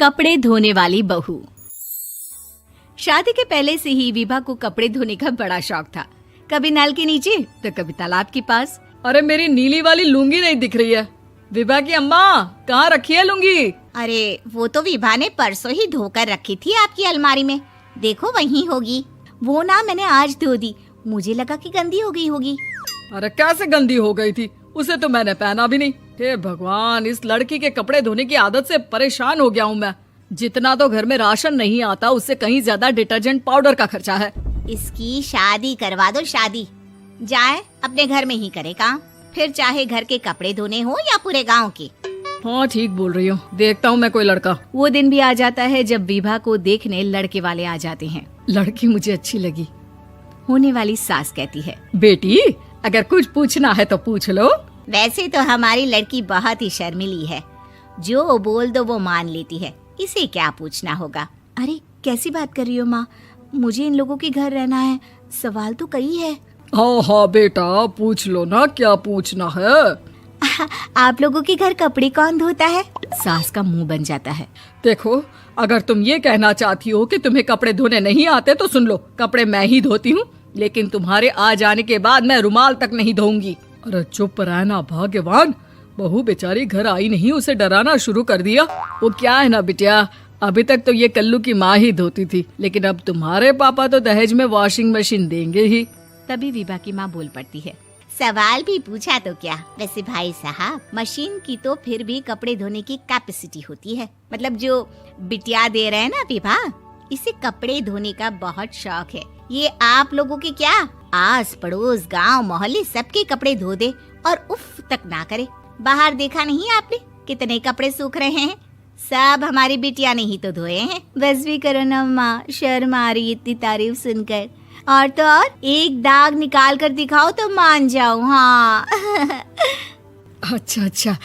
कपड़े धोने वाली बहू। शादी के पहले से ही विभा को कपड़े धोने का बड़ा शौक था। कभी नल के नीचे तो कभी तालाब के पास। अरे मेरी नीली वाली लुंगी नहीं दिख रही है। विभा की अम्मा, कहाँ रखी है लुंगी? अरे वो तो विभा ने परसों ही धोकर रखी थी आपकी अलमारी में, देखो वहीं होगी। वो ना मैंने आज धो दी, मुझे लगा कि गंदी हो गई होगी। अरे कैसे गंदी हो गई थी? उसे तो मैंने पहना भी नहीं। हे भगवान, इस लड़की के कपड़े धोने की आदत से परेशान हो गया हूँ मैं। जितना तो घर में राशन नहीं आता, उससे कहीं ज्यादा डिटर्जेंट पाउडर का खर्चा है। इसकी शादी करवा दो, शादी जाए अपने घर में ही करे काम, फिर चाहे घर के कपड़े धोने हो या पूरे गांव के। हाँ ठीक बोल रही हो, देखता हूँ मैं कोई लड़का। वो दिन भी आ जाता है जब विभा को देखने लड़के वाले आ जाते हैं। लड़की मुझे अच्छी लगी। होने वाली सास कहती है, बेटी अगर कुछ पूछना है तो पूछ लो। वैसे तो हमारी लड़की बहुत ही शर्मीली है, जो बोल दो वो मान लेती है, इसे क्या पूछना होगा। अरे कैसी बात कर रही हो माँ, मुझे इन लोगों के घर रहना है, सवाल तो कई है। हाँ हाँ बेटा, पूछ लो ना, क्या पूछना है। आप लोगों के घर कपड़े कौन धोता है? सास का मुंह बन जाता है। देखो, अगर तुम ये कहना चाहती हो कि तुम्हें कपड़े धोने नहीं आते तो सुन लो, कपड़े मैं ही धोती हूँ, लेकिन तुम्हारे आ जाने के बाद मैं रुमाल तक नहीं धोऊंगी। अरे चुप रहना भाग्यवान, बहू बेचारी घर आई नहीं, उसे डराना शुरू कर दिया। वो क्या है ना बिटिया, अभी तक तो ये कल्लू की माँ ही धोती थी, लेकिन अब तुम्हारे पापा तो दहेज में वॉशिंग मशीन देंगे ही। तभी विभा की माँ बोल पड़ती है, सवाल भी पूछा तो क्या। वैसे भाई साहब, मशीन की तो फिर भी कपड़े धोने की कैपेसिटी होती है। मतलब जो बिटिया दे रहे हैं ना विभा, इसे कपड़े धोने का बहुत शौक है। ये आप लोगों के क्या, आस पड़ोस गांव मोहल्ले सबके कपड़े धो दे और उफ तक ना करे। बाहर देखा नहीं आपने कितने कपड़े सूख रहे हैं? सब हमारी बिटिया ने ही तो धोए हैं। बस भी करो ना माँ, शर्म आ रही इतनी तारीफ सुनकर। और तो और एक दाग निकाल कर दिखाओ तो मान जाऊँ। हाँ अच्छा,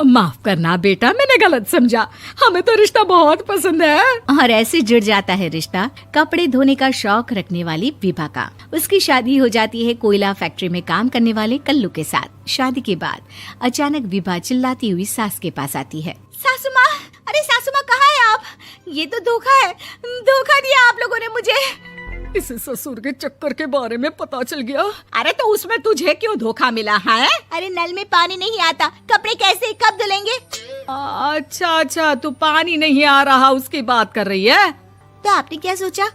माफ करना बेटा, मैंने गलत समझा। हमें तो रिश्ता बहुत पसंद है। और ऐसे जुड़ जाता है रिश्ता कपड़े धोने का शौक रखने वाली विभा का। उसकी शादी हो जाती है कोयला फैक्ट्री में काम करने वाले कल्लू के साथ। शादी के बाद अचानक विभा चिल्लाती हुई सास के पास आती है। सासू माँ, अरे सासू माँ कहाँ है आप? ये तो धोखा है, धोखा दिया आप लोगों ने मुझे। इसे ससुर के चक्कर के बारे में पता चल गया। अरे तो उसमें तुझे क्यों धोखा मिला है? अरे नल में पानी नहीं आता, कपड़े कैसे कब धुलेंगे? अच्छा, तू पानी नहीं आ रहा उसकी बात कर रही है। तो आपने क्या सोचा?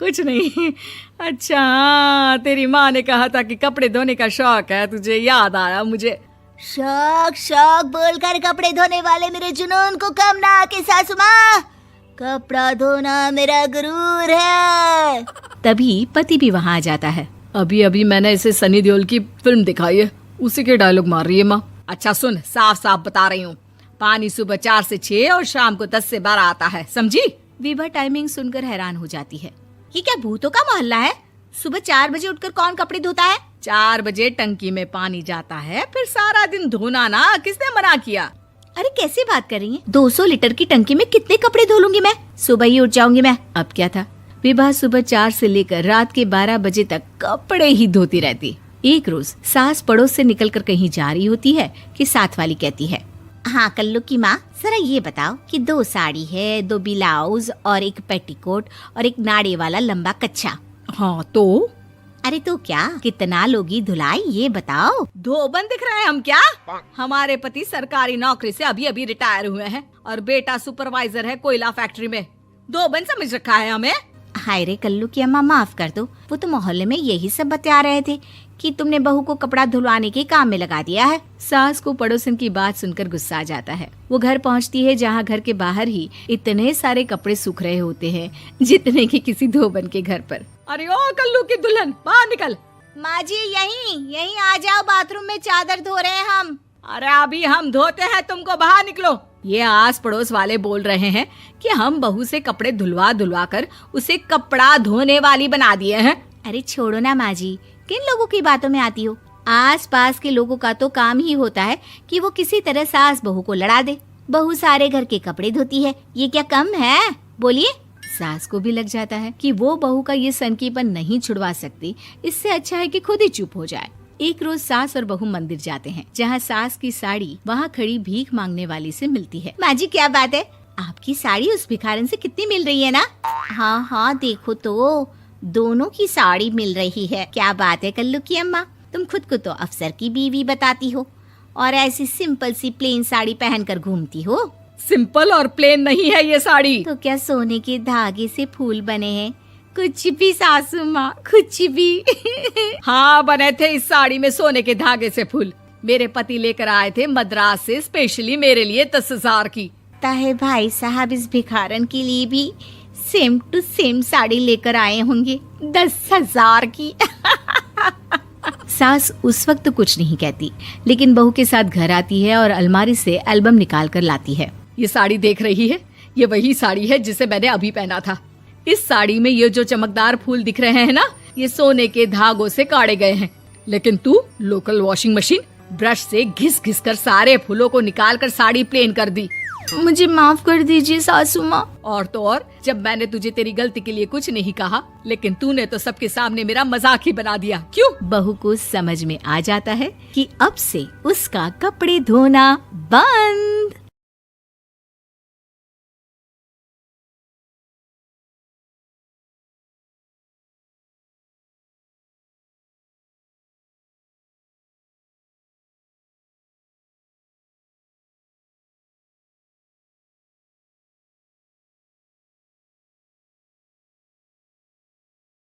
कुछ नहीं। अच्छा, तेरी माँ ने कहा था कि कपड़े धोने का शौक है, तुझे याद आया मुझे। शौक बोलकर कपड़े धोने वाले मेरे जुनून को कम ना आके सासू माँ, कपड़ा धोना मेरा गुरूर है। तभी पति भी वहाँ आ जाता है। अभी मैंने इसे सनी देओल की फिल्म दिखाई है, उसी के डायलॉग मार रही है माँ। अच्छा सुन, साफ साफ बता रही हूँ, पानी सुबह 4 से 6 और शाम को 10 से 12 आता है, समझी? विभा टाइमिंग सुनकर हैरान हो जाती है। ये क्या भूतों का मोहल्ला है? सुबह 4 बजे उठकर कौन कपड़े धोता है? 4 बजे टंकी में पानी जाता है, फिर सारा दिन धोना ना, किसने मना किया? अरे कैसी बात कर रही हैं? 200 लीटर की टंकी में कितने कपड़े धो लूंगी मैं? सुबह ही उठ जाऊंगी मैं। अब क्या था, विभा सुबह 4 से लेकर रात के 12 बजे तक कपड़े ही धोती रहती। एक रोज सास पड़ोस से निकलकर कहीं जा रही होती है कि साथ वाली कहती है, हाँ कल्लू की माँ, जरा ये बताओ कि 2 साड़ी है, 2 ब्लाउज और एक पेटीकोट और एक नाड़े वाला लंबा कच्छा। हाँ तो? अरे तो क्या, कितना लोगी धुलाई ये बताओ। धोबन दिख रहे हैं हम क्या? हमारे पति सरकारी नौकरी से अभी रिटायर हुए हैं और बेटा सुपरवाइजर है कोयला फैक्ट्री में। धोबन समझ रखा है हमें? हाय रे कल्लू की अम्मा, माफ कर दो, वो तो मोहल्ले में यही सब बता रहे थे कि तुमने बहू को कपड़ा धुलवाने के काम में लगा दिया है। सास को पड़ोसन की बात सुनकर गुस्सा आ जाता है। वो घर पहुंचती है जहां घर के बाहर ही इतने सारे कपड़े सूख रहे होते हैं जितने कि किसी धोबन के घर पर। अरे ओ कल्लू की दुल्हन, बाहर निकल। माँ जी यहीं आ जाओ, बाथरूम में चादर धो रहे हैं हम। अरे अभी हम धोते हैं, तुमको बाहर निकलो। ये आस पड़ोस वाले बोल रहे हैं कि हम बहू से कपड़े धुलवा कर उसे कपड़ा धोने वाली बना दिए हैं। अरे छोड़ो ना माँ जी, किन लोगों की बातों में आती हो? आस पास के लोगों का तो काम ही होता है कि वो किसी तरह सास बहू को लड़ा दे। बहू सारे घर के कपड़े धोती है, ये क्या कम है? बोलिए। सास को भी लग जाता है कि वो बहू का ये सनकीपन नहीं छुड़वा सकती, इससे अच्छा है कि खुद ही चुप हो जाए। एक रोज सास और बहू मंदिर जाते हैं, जहाँ सास की साड़ी वहाँ खड़ी भीख मांगने वाली से मिलती है। माँ जी क्या बात है, आपकी साड़ी उस भिखारन से कितनी मिल रही है ना? हाँ हाँ देखो तो दोनों की साड़ी मिल रही है। क्या बात है कल्लू की अम्मा, तुम खुद को तो अफसर की बीवी बताती हो और ऐसी सिंपल सी प्लेन साड़ी पहनकर घूमती हो। सिंपल और प्लेन नहीं है ये साड़ी। तो क्या सोने के धागे से फूल बने हैं? कुछ भी सासू माँ, कुछ भी। हाँ बने थे इस साड़ी में सोने के धागे से फूल। मेरे पति लेकर आए थे मद्रास से स्पेशली मेरे लिए 10,000 की। ताहे भाई साहब इस भिखारन के लिए भी सेम टू सेम साड़ी लेकर आए होंगे 10,000 की। सास उस वक्त तो कुछ नहीं कहती, लेकिन बहू के साथ घर आती है और अलमारी से एल्बम निकाल कर लाती है। ये साड़ी देख रही है, ये वही साड़ी है जिसे मैंने अभी पहना था। इस साड़ी में ये जो चमकदार फूल दिख रहे हैं ना, ये सोने के धागों से काटे गए हैं। लेकिन तू लोकल वॉशिंग मशीन ब्रश से घिस घिस कर सारे फूलों को निकाल कर साड़ी प्लेन कर दी। मुझे माफ कर दीजिए सासू माँ। और तो और, जब मैंने तुझे तेरी गलती के लिए कुछ नहीं कहा, लेकिन तूने तो सबके सामने मेरा मजाक ही बना दिया। क्यों? बहू को समझ में आ जाता है कि अब से उसका कपड़े धोना बंद।